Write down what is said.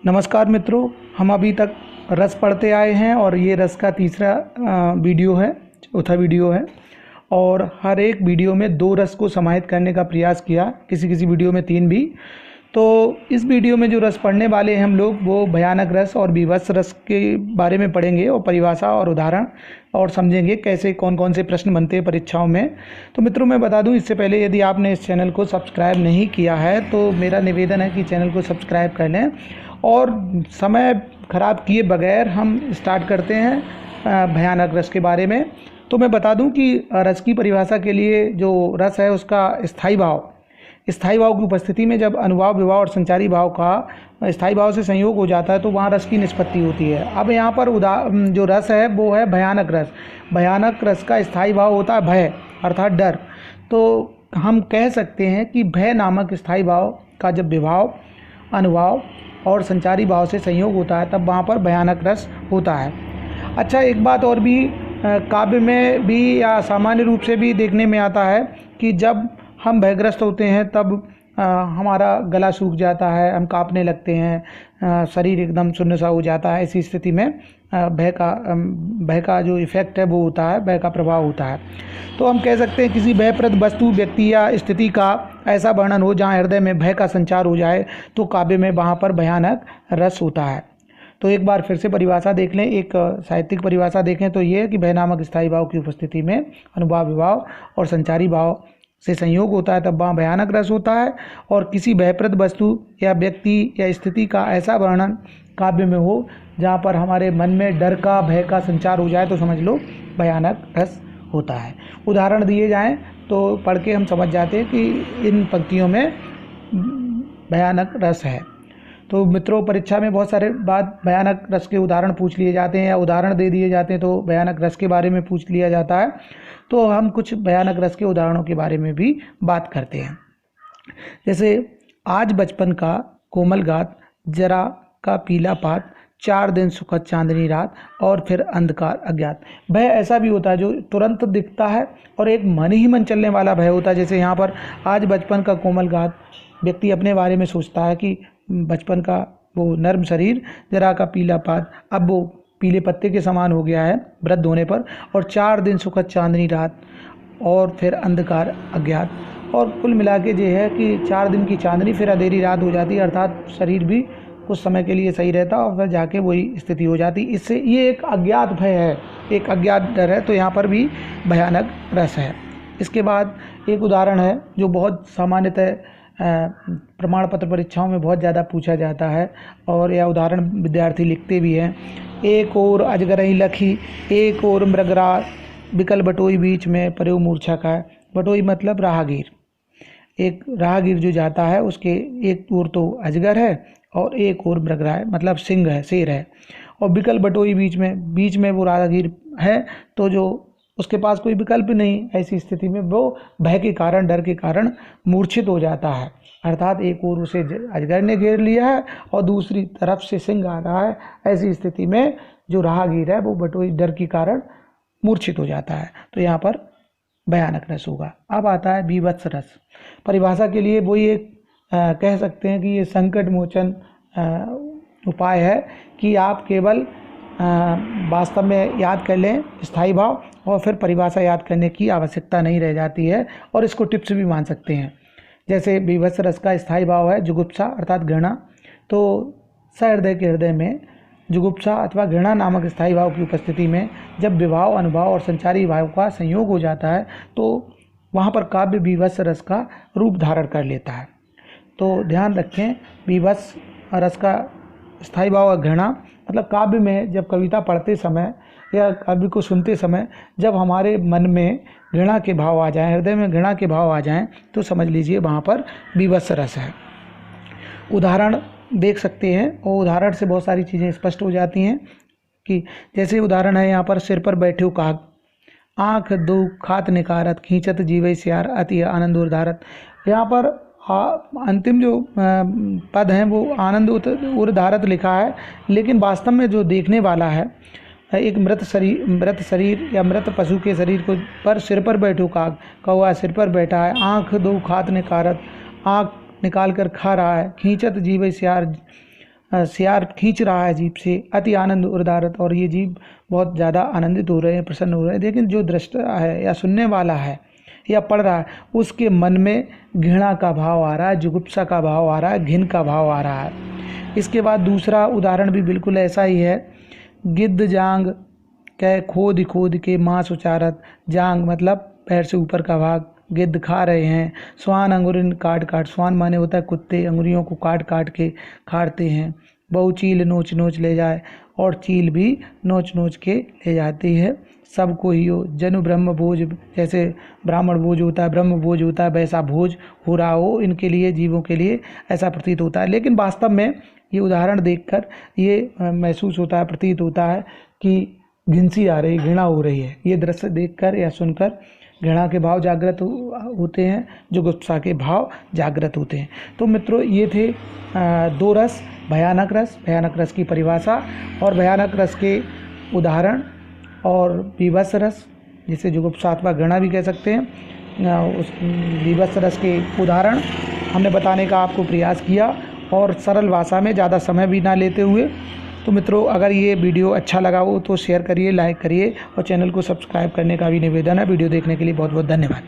नमस्कार मित्रों, हम अभी तक रस पढ़ते आए हैं और ये रस का तीसरा वीडियो है, चौथा वीडियो है। और हर एक वीडियो में 2 रस को समाहित करने का प्रयास किया, किसी किसी वीडियो में 3 भी। तो इस वीडियो में जो रस पढ़ने वाले हैं हम लोग, वो भयानक रस और बीभत्स रस के बारे में पढ़ेंगे और परिभाषा और उदाहरण और समझेंगे कैसे कौन कौन से प्रश्न बनते हैं परीक्षाओं में। तो मित्रों, मैं बता दूं इससे पहले, यदि आपने इस चैनल को सब्सक्राइब नहीं किया है तो मेरा निवेदन है कि चैनल को सब्सक्राइब कर लें। और समय ख़राब किए बगैर हम स्टार्ट करते हैं भयानक रस के बारे में। तो मैं बता दूं कि रस की परिभाषा के लिए जो रस है उसका स्थायी भाव की उपस्थिति में जब अनुभाव, विभाव और संचारी भाव का स्थायी भाव से संयोग हो जाता है तो वहाँ रस की निष्पत्ति होती है। अब यहाँ पर जो रस है वो है भयानक रस। भयानक रस का स्थायी भाव होता है भय, अर्थात डर। तो हम कह सकते हैं कि भय नामक स्थायी भाव का जब विभाव, अनुभाव और संचारी भाव से संयोग होता है तब वहाँ पर भयानक रस होता है। अच्छा, एक बात और भी काव्य में भी या सामान्य रूप से भी देखने में आता है कि जब हम भयग्रस्त होते हैं तब हमारा गला सूख जाता है, हम कांपने लगते हैं, शरीर एकदम सुन्न सा हो जाता है। ऐसी स्थिति में भय का जो इफेक्ट है वो होता है, भय का प्रभाव होता है। तो हम कह सकते हैं किसी भयप्रद वस्तु, व्यक्ति या स्थिति का ऐसा वर्णन हो जहाँ हृदय में भय का संचार हो जाए तो काव्य में वहाँ पर भयानक रस होता है। तो एक बार फिर से परिभाषा देख लें, एक साहित्यिक परिभाषा देखें तो ये है कि भय नामक स्थायी भाव की उपस्थिति में अनुभाव, विभाव और संचारी भाव से संयोग होता है तब वहाँ भयानक रस होता है। और किसी भयप्रद वस्तु या व्यक्ति या स्थिति का ऐसा वर्णन काव्य में हो जहाँ पर हमारे मन में डर का, भय का संचार हो जाए तो समझ लो भयानक रस होता है। उदाहरण दिए जाएं तो पढ़ के हम समझ जाते हैं कि इन पंक्तियों में भयानक रस है। तो मित्रों, परीक्षा में बहुत सारे बात भयानक रस के उदाहरण पूछ लिए जाते हैं या उदाहरण दे दिए जाते हैं तो भयानक रस के बारे में पूछ लिया जाता है। तो हम कुछ भयानक रस के उदाहरणों के बारे में भी बात करते हैं। जैसे आज बचपन का कोमल गात, जरा का पीला पात, 4 दिन सुखद चांदनी रात और फिर अंधकार अज्ञात। भय ऐसा भी होता है जो तुरंत दिखता है और एक मन ही मन चलने वाला भय होता है। जैसे यहाँ पर आज बचपन का कोमल गात, व्यक्ति अपने बारे में सोचता है कि बचपन का वो नर्म शरीर, जरा का पीला पात अब वो पीले पत्ते के समान हो गया है वृद्ध होने पर, और 4 दिन सुखद चांदनी रात और फिर अंधकार अज्ञात। और कुल मिला के ये है कि 4 दिन की चांदनी फिर अंधेरी रात हो जाती है, अर्थात शरीर भी कुछ समय के लिए सही रहता और फिर जाके वही स्थिति हो जाती। इससे ये एक अज्ञात भय है, एक अज्ञात डर है। तो यहाँ पर भी भयानक रस है। इसके बाद एक उदाहरण है जो बहुत सामान्यतः प्रमाण पत्र परीक्षाओं में बहुत ज़्यादा पूछा जाता है और यह उदाहरण विद्यार्थी लिखते भी हैं। एक और अजगरही लखी, एक और मृगराज, बिकल बटोई बीच में परेऊ मूर्छा का। बटोई मतलब राहगीर। एक राहगीर जो जाता है उसके एक ओर तो अजगर है और एक ओर मृगराज मतलब सिंह है, शेर है। और बिकल बटोई बीच में वो राहगीर है, तो जो उसके पास कोई विकल्प नहीं। ऐसी स्थिति में वो भय के कारण, डर के कारण मूर्छित हो जाता है, अर्थात एक ओर उसे अजगर ने घेर लिया है और दूसरी तरफ से सिंह आ रहा है। ऐसी स्थिति में जो राहगीर है वो बटोई डर के कारण मूर्छित हो जाता है। तो यहाँ पर भयानक रस होगा। अब आता है बीभत्स रस। परिभाषा के लिए वही एक कह सकते हैं कि ये संकट मोचन उपाय है कि आप केवल वास्तव में याद कर लें स्थायी भाव और फिर परिभाषा याद करने की आवश्यकता नहीं रह जाती है, और इसको टिप्स भी मान सकते हैं। जैसे बीभत्स रस का स्थायी भाव है जुगुप्सा अर्थात घृणा। तो सहृदय के हृदय में जुगुप्सा अथवा घृणा नामक स्थायी भाव की उपस्थिति में जब विभाव, अनुभाव और संचारी भाव का संयोग हो जाता है तो वहाँ पर काव्य बीभत्स रस का रूप धारण कर लेता है। तो ध्यान रखें, बीभत्स रस का स्थायी भाव घृणा मतलब काव्य में जब कविता पढ़ते समय या काव्य को सुनते समय जब हमारे मन में घृणा के भाव आ जाएं, हृदय में घृणा के भाव आ जाएं, तो समझ लीजिए वहाँ पर बीभत्स रस है। उदाहरण देख सकते हैं और उदाहरण से बहुत सारी चीज़ें स्पष्ट हो जाती हैं कि जैसे उदाहरण है यहाँ पर, सिर पर बैठे काग, आँख दो खात निकारत, खींचत जीवै सियार, अति आनंद उर्धारत। यहाँ पर अंतिम जो पद हैं वो आनंद उर्धारत लिखा है, लेकिन वास्तव में जो देखने वाला है एक मृत शरीर या मृत पशु के शरीर को पर सिर पर बैठो काग, कौआ सिर पर बैठा है, आँख दो खात निकारत, आँख निकाल कर खा रहा है, खींचत जीवै सियार, सियार खींच रहा है जीभ से, अति आनंद उदारत, और ये जीव बहुत ज़्यादा आनंदित हो रहे हैं, प्रसन्न हो रहे हैं। लेकिन जो दृष्टा है या सुनने वाला है या पढ़ रहा है, उसके मन में घृणा का भाव आ रहा है, जुगुप्सा का भाव आ रहा है, घिन का भाव आ रहा है। इसके बाद दूसरा उदाहरण भी बिल्कुल ऐसा ही है। गिद्ध जांग कह खोद खोद के मांस उचारत, जांग मतलब पैर से ऊपर का भाग, गिद्ध खा रहे हैं। स्वान अंगुरिन काट काट, स्वान माने होता है कुत्ते, अंगुरियों को काट काट के खाते हैं। बहु चील नोच नोच ले जाए, और चील भी नोच नोच के ले जाती है। सबको ही हो जनु ब्रह्म भोज, जैसे ब्राह्मण भोज होता है, ब्रह्म भोज होता है, वैसा भोज हो रहा हो इनके लिए, जीवों के लिए ऐसा प्रतीत होता है। लेकिन वास्तव में ये उदाहरण देखकर ये महसूस होता है, प्रतीत होता है कि घिनसी आ रही, घृणा हो रही है। ये दृश्य देखकर या सुनकर घृणा के भाव जागृत होते हैं, जुगुप्सा के भाव जागृत होते हैं। तो मित्रों, ये थे दो रस, भयानक रस की परिभाषा और भयानक रस के उदाहरण, और बीभत्स रस जिसे जुगुप्सा अथवा घृणा भी कह सकते हैं, उस बीभत्स रस के उदाहरण हमने बताने का आपको प्रयास किया, और सरल भाषा में, ज़्यादा समय भी ना लेते हुए। तो मित्रों, अगर ये वीडियो अच्छा लगा हो तो शेयर करिए, लाइक करिए, और चैनल को सब्सक्राइब करने का भी निवेदन है। वीडियो देखने के लिए बहुत बहुत धन्यवाद।